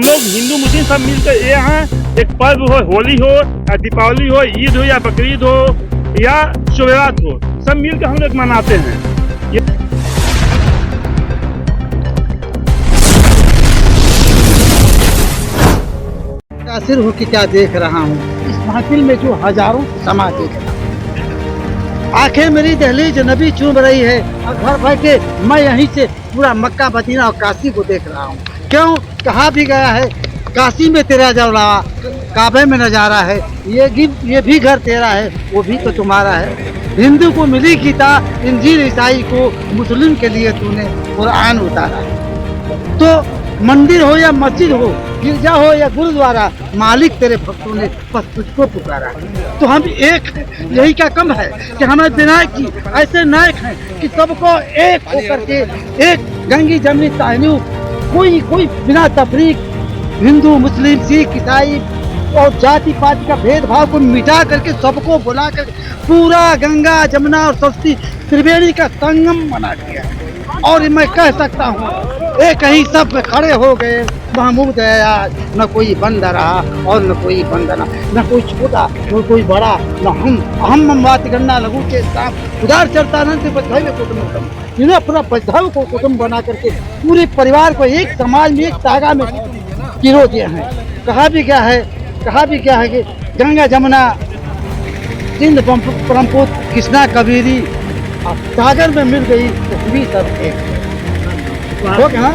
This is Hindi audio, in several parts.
लोग हिंदू मुस्लिम सब मिलकर यहाँ एक पर्व हो, होली हो या दीपावली हो, ईद हो या बकरीद हो या शुभरात हो, सब मिलकर हम लोग मनाते हैं। मुतासिर हो कि क्या देख रहा हूँ इस महफिल में जो हजारों समा देख रहा हूँ। आंखें मेरी दहलीज नबी चूम रही है और घर बैठे मैं यहीं से पूरा मक्का मदीना और काशी को देख रहा हूँ। क्यों कहा भी गया है काशी में तेरा जलवा काबे में नजारा है, ये भी घर तेरा है वो भी तो तुम्हारा है। हिंदू को मिली किताब इंजील, ईसाई को मुस्लिम के लिए तूने कुरान उतारा है। तो मंदिर हो या मस्जिद हो, गिरजा हो या गुरुद्वारा, मालिक तेरे भक्तों ने बस तुझको पुकारा है। तो हम एक यही क्या कम है कि हमें विनायक की ऐसे नायक हैं कि सबको एक होकर के एक गंगी जमनी ताहनू कोई बिना तफरीक हिंदू मुस्लिम सिख ईसाई और जाति पाति का भेदभाव को मिटा करके सबको बुला कर पूरा गंगा जमुना और सरस्वती त्रिवेणी का संगम बना दिया है। और मैं कह सकता हूँ एक ही सब में खड़े हो गए महमूद है आज, न कोई बंदा रहा और न कोई बंदा न कोई छोटा न कोई बड़ा, न हम ममवाति गन्ना लघु के साथ उदार चरता अनंत बधाई कुटुंब इन्हें अपना बधाई को कुटुंब बना करके पूरे परिवार को एक समाज में एक तागा में पिरो दिए हैं। कहा भी क्या है कि गंगा जमुना सिंध ब्रह्मपुत्र कृष्णा कबीरी सागर में मिल गई तो भी सब एक हो गया।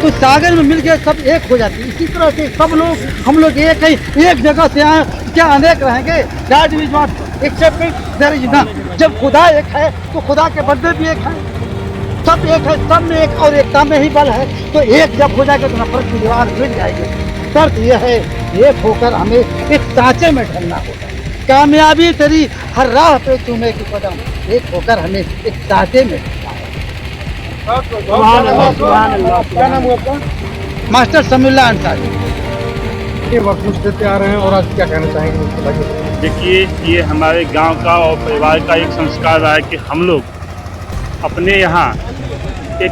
तो सागर में मिल गए सब एक हो जाती है। इसी तरह से सब लोग हम लोग एक ही एक जगह से आए, क्या अनेक रहेंगे। God is not except there is none. जब खुदा एक है तो खुदा के बंदे भी एक हैं, सब एक है, सब में एक और एकता में ही बल है। तो एक जब हो जाएगा तो नफरत की दीवार मिल जाएगी। शर्त यह है एक होकर हमें एक सांचे में ढलना होगा। कामयाबी तेरी हर राह पे चूमे की कदम, एक होकर हमें एक सांचे में क्या नाम हुआ आपका? मास्टर समीउल्लाह अंसारी। ये वक्त देते आ रहे हैं और आज क्या कहना चाहेंगे उसके बारे? देखिए, ये हमारे गांव का और परिवार का एक संस्कार रहा है कि हम लोग अपने यहाँ एक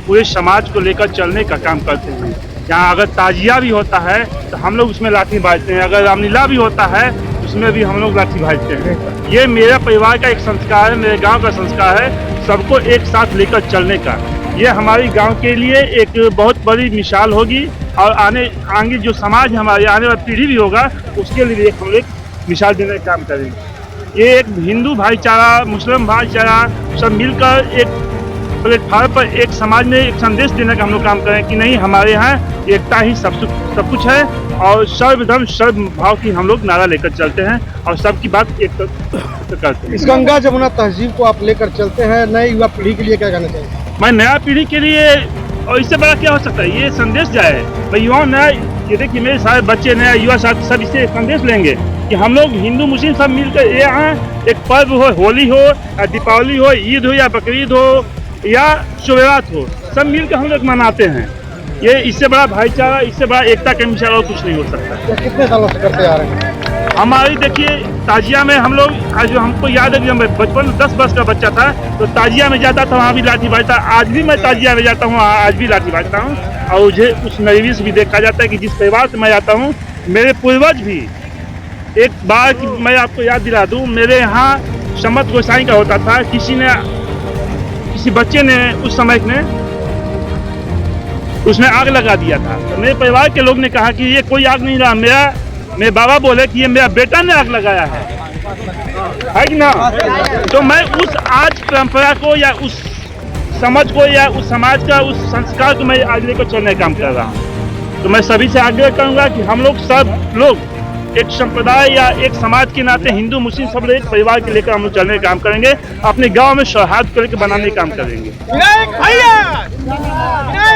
पूरे समाज को लेकर चलने का काम करते हैं। यहाँ अगर ताजिया भी होता है तो हम लोग उसमें लाठी भाजते हैं, अगर रामलीला भी होता है उसमें भी हम लोग लाठी भाजते हैं। ये मेरे परिवार का एक संस्कार है, मेरे गांव का संस्कार है, सबको एक साथ लेकर चलने का। ये हमारी गांव के लिए एक बहुत बड़ी मिसाल होगी और आगे जो समाज हमारे आने वाली पीढ़ी भी होगा उसके लिए हम लोग मिसाल देने का काम करेंगे। ये एक हिंदू भाईचारा मुस्लिम भाईचारा सब मिलकर एक प्लेटफार्म पर एक समाज में एक संदेश देने का हम लोग काम करें कि नहीं, हमारे यहाँ एकता ही सब कुछ है और सर्वधर्म सर्व भाव की हम लोग नारा लेकर चलते हैं और सबकी बात एक करते हैं। इस गंगा जमुना तहजीब को आप लेकर चलते हैं, नए युवा पीढ़ी के लिए क्या कहना चाहिए? मैं नया पीढ़ी के लिए और इससे बड़ा क्या हो सकता है, ये संदेश जाए भाई युवा नया। ये देखिए मेरे सारे बच्चे नया युवा साथी सब इससे संदेश लेंगे कि हम लोग हिंदू मुस्लिम सब मिलकर यहाँ एक पर्व हो, होली हो या दीपावली हो, ईद हो या बकरीद हो या शुभरात हो, सब मिलकर हम लोग मनाते हैं। ये इससे बड़ा भाईचारा, इससे बड़ा एकता का मिसाल और कुछ नहीं हो सकता। कितने सालों से करते आ रहे हैं? हमारी देखिए ताजिया में हम लोग आज हमको याद है कि जब बचपन 10 वर्ष का बच्चा था तो ताजिया में जाता था, वहाँ भी लाठी भाजता। आज भी मैं ताजिया में जाता हूँ, आज भी लाठी भाजता हूँ। और मुझे उस नज़रिए से भी देखा जाता है कि जिस परिवार से मैं आता हूँ, मेरे पूर्वज भी एक बार की मैं आपको याद दिला दूँ, मेरे यहाँ सम्मत गोसाई का होता था। किसी बच्चे ने उस समय में उसने आग लगा दिया था। तो मेरे परिवार के लोग ने कहा कि ये कोई आग नहीं रहा, मेरे बाबा बोले कि ये मेरा बेटा ने आग लगाया है कि ना। तो मैं उस आज परंपरा को या उस समझ को या उस समाज का उस संस्कार को मैं आज लेकर चलने का काम कर रहा हूँ। तो मैं सभी से आग्रह करूँगा कि हम लोग सब लोग एक संप्रदाय या एक समाज के नाते हिंदू मुस्लिम सब लोग एक परिवार के लेकर हम लोग चलने का काम करेंगे, अपने गांव में सौहार्द करके बनाने का काम करेंगे।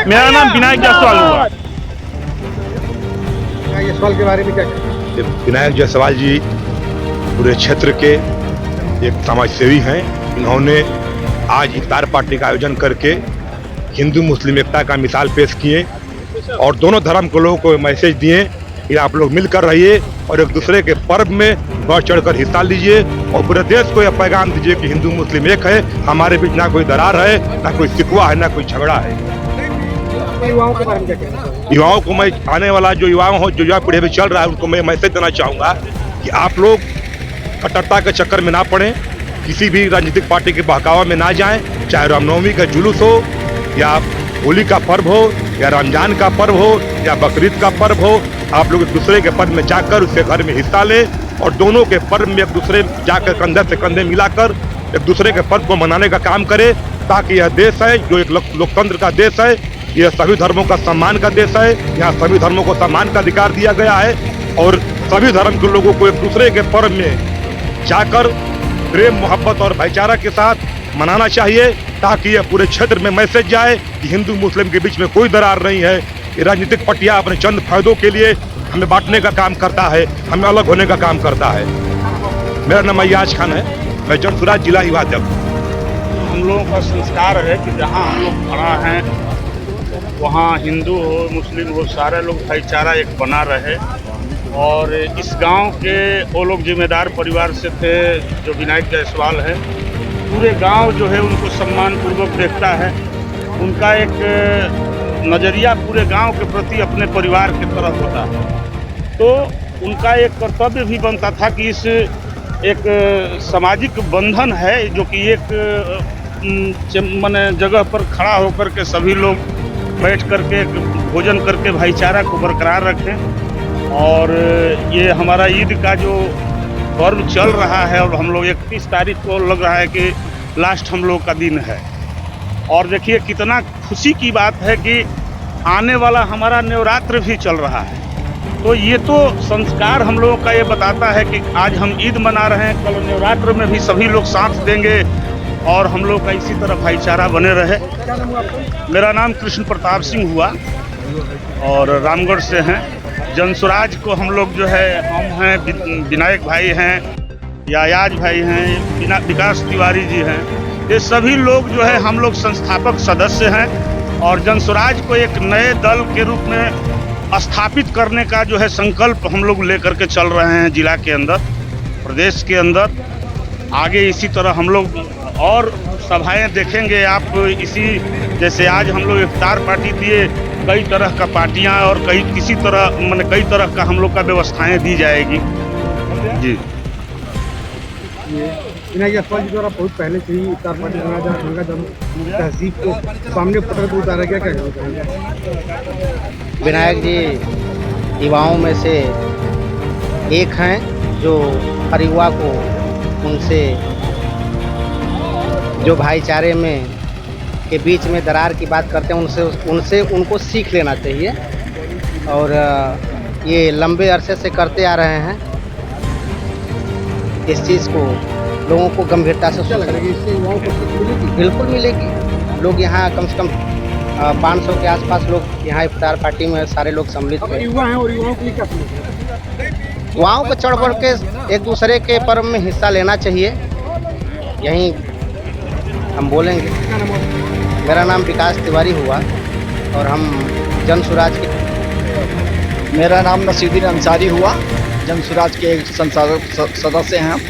मेरा नाम विनायक जायसवाल हुआ। ये सवाल के बारे में क्या कहते हैं? विनायक जायसवाल जी पूरे क्षेत्र के एक समाज सेवी हैं। इन्होंने आज इफ्तार पार्टी का आयोजन करके हिंदू मुस्लिम एकता का मिसाल पेश किए और दोनों धर्म के लोगों को मैसेज दिए कि आप लोग मिलकर रहिए और एक दूसरे के पर्व में बढ़ चढ़कर हिस्सा लीजिए और पूरे देश को यह पैगाम दीजिए कि हिंदू मुस्लिम एक है, हमारे बीच ना कोई दरार है, ना कोई शिकवा है, ना कोई झगड़ा है। के युवाओं के बारे में क्या कहना चाहिए? युवाओं को मैं, आने वाला जो युवा पीढ़ी में चल रहा है, उनको मैं मैसेज देना चाहूँगा कि आप लोग कट्टरता के चक्कर में ना पड़ें, किसी भी राजनीतिक पार्टी के बहकावा में ना जाएं, चाहे रामनवमी का जुलूस हो या होली का पर्व हो या रमजान का पर्व हो या बकरीद का पर्व हो। आप लोग एक दूसरे के पर्व में जाकर उसके घर में हिस्सा लें और दोनों के पर्व में एक दूसरे जाकर कंधे से कंधे मिलाकर एक दूसरे के पर्व को मनाने का काम करें, ताकि यह देश है जो एक लोकतंत्र का देश है, यह सभी धर्मों का सम्मान का देश है, यहाँ सभी धर्मों को सम्मान का अधिकार दिया गया है और सभी धर्म के लोगों को एक दूसरे के पर्व में जाकर प्रेम मोहब्बत और भाईचारा के साथ मनाना चाहिए, ताकि यह पूरे क्षेत्र में मैसेज जाए कि हिंदू मुस्लिम के बीच में कोई दरार नहीं है। ये राजनीतिक पार्टियां अपने चंद फायदों के लिए हमें बांटने का काम करता है, हमें अलग होने का काम करता है। मेरा नाम अय्याज खान है, मैं जनसुराज जिला युवा अध्यक्ष। हम लोगों का संस्कार है कि जहाँ हम लोग खड़ा हैं वहाँ हिंदू हो मुस्लिम हो सारे लोग भाईचारा एक बना रहे। और इस गांव के वो लोग जिम्मेदार परिवार से थे जो विनायक जायसवाल है, पूरे गांव जो है उनको सम्मान पूर्वक देखता है। उनका एक नज़रिया पूरे गांव के प्रति अपने परिवार की तरह होता है, तो उनका एक कर्तव्य भी बनता था कि इस एक सामाजिक बंधन है जो कि एक माने जगह पर खड़ा होकर के सभी लोग बैठ करके भोजन करके भाईचारा को बरकरार रखें। और ये हमारा ईद का जो पर्व चल रहा है और हम लोग 31 तारीख को लग रहा है कि लास्ट हम लोग का दिन है। और देखिए कितना खुशी की बात है कि आने वाला हमारा नवरात्र भी चल रहा है, तो ये तो संस्कार हम लोगों का ये बताता है कि आज हम ईद मना रहे हैं, कल नवरात्र में भी सभी लोग साथ देंगे और हम लोग का इसी तरह भाईचारा बने रहे। मेरा नाम कृष्ण प्रताप सिंह हुआ और रामगढ़ से हैं। जनसुराज को हम लोग जो है, हम हैं, विनायक भाई हैं या अय्याज भाई हैं, विकास तिवारी जी हैं, ये सभी लोग जो है हम लोग संस्थापक सदस्य हैं और जनसुराज को एक नए दल के रूप में स्थापित करने का जो है संकल्प हम लोग लेकर के चल रहे हैं जिला के अंदर, प्रदेश के अंदर। आगे इसी तरह हम लोग और सभाएं देखेंगे आप। इसी जैसे आज हम लोग इफ्तार पार्टी दिए, कई तरह का पार्टियां और कई तरह का हम लोग का व्यवस्थाएं दी जाएगी जी। विनायक जायसवाल जी द्वारा बहुत पहले से ही इफ्तार पार्टी बनाया जा रहा है, तहजीब को सामने पकड़ कर उतारा गया, क्या कहना चाहिए? विनायक जी युवाओं में से एक हैं जो हर युवा को उनसे जो भाईचारे में के बीच में दरार की बात करते हैं उनको सीख लेना चाहिए। और ये लंबे अरसे से करते आ रहे हैं, इस चीज़ को लोगों को गंभीरता से क्या लग रहा है इससे युवाओं को सीख मिलेगी? बिल्कुल मिलेगी। लोग यहाँ कम से कम 500 के आसपास लोग यहाँ इफ्तार पार्टी में सारे लोग सम्मिलित अब हैं। युवा हैं और युवाओं के लिए क्या समझ? युवाओं को चढ़ बढ़ के एक दूसरे के पर्व में हिस्सा लेना चाहिए, यही हम बोलेंगे। क्या नाम है? मेरा नाम विकास तिवारी हुआ और हम जनसुराज के। मेरा नाम नसीरुद्दीन अंसारी हुआ, जनसुराज के एक संस्थापक सदस्य हैं हम।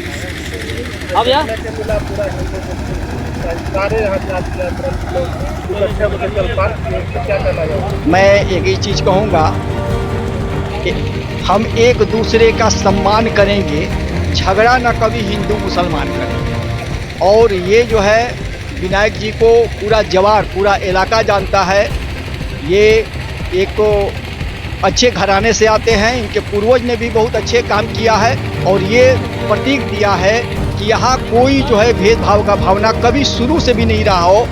अब यार मैं एक ही चीज़ कहूँगा कि हम एक दूसरे का सम्मान करेंगे, झगड़ा न कभी हिंदू मुसलमान करेंगे। और ये जो है विनायक जी को पूरा जवार, पूरा इलाका जानता है। ये एक तो अच्छे घराने से आते हैं, इनके पूर्वज ने भी बहुत अच्छे काम किया है और ये प्रतीक दिया है कि यहाँ कोई जो है भेदभाव का भावना कभी शुरू से भी नहीं रहा हो।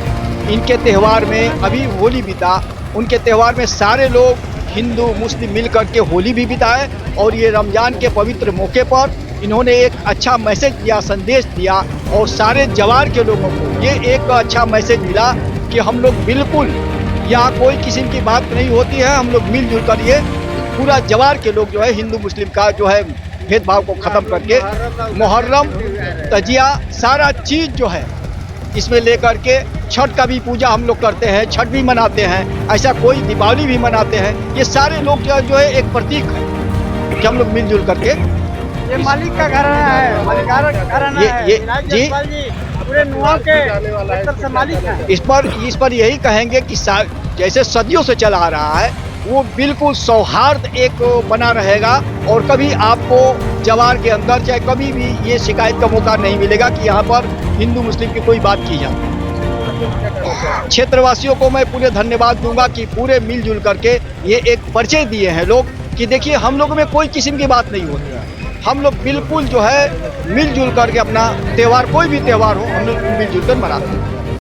इनके त्यौहार में अभी होली बीता, उनके त्यौहार में सारे लोग हिंदू मुस्लिम मिल कर के होली भी बिताए और ये रमज़ान के पवित्र मौके पर इन्होंने एक अच्छा मैसेज दिया, संदेश दिया और सारे जवार के लोगों को ये एक अच्छा मैसेज मिला कि हम लोग बिल्कुल यहाँ कोई किस्म की बात नहीं होती है, हम लोग मिलजुल कर ये पूरा जवार के लोग जो है हिंदू मुस्लिम का जो है भेदभाव को ख़त्म करके मुहर्रम तजिया सारा चीज़ जो है इसमें लेकर के छठ का भी पूजा हम लोग करते हैं, छठ भी मनाते हैं, ऐसा कोई दीपावली भी मनाते हैं। ये सारे लोग जो है एक प्रतीक है कि हम लोग मिलजुल करके। ये मालिक का घराना है, मालिकाना घराना है। ये जी पूरे नुआ के से मालिक है। इस पर यही कहेंगे कि जैसे सदियों से चला आ रहा है वो बिल्कुल सौहार्द एक बना रहेगा और कभी आपको जवार के अंदर चाहे कभी भी ये शिकायत का मौका नहीं मिलेगा कि यहाँ पर हिंदू मुस्लिम की कोई बात की जाए। क्षेत्रवासियों को मैं पूरे धन्यवाद दूंगा कि पूरे मिलजुल करके ये एक परिचय दिए हैं लोग कि देखिए हम लोगों में कोई किस्म की बात नहीं होती है, हम लोग बिल्कुल जो है मिलजुल करके अपना त्यौहार कोई भी त्यौहार हो हम लोग मिलजुल कर मनाते हैं।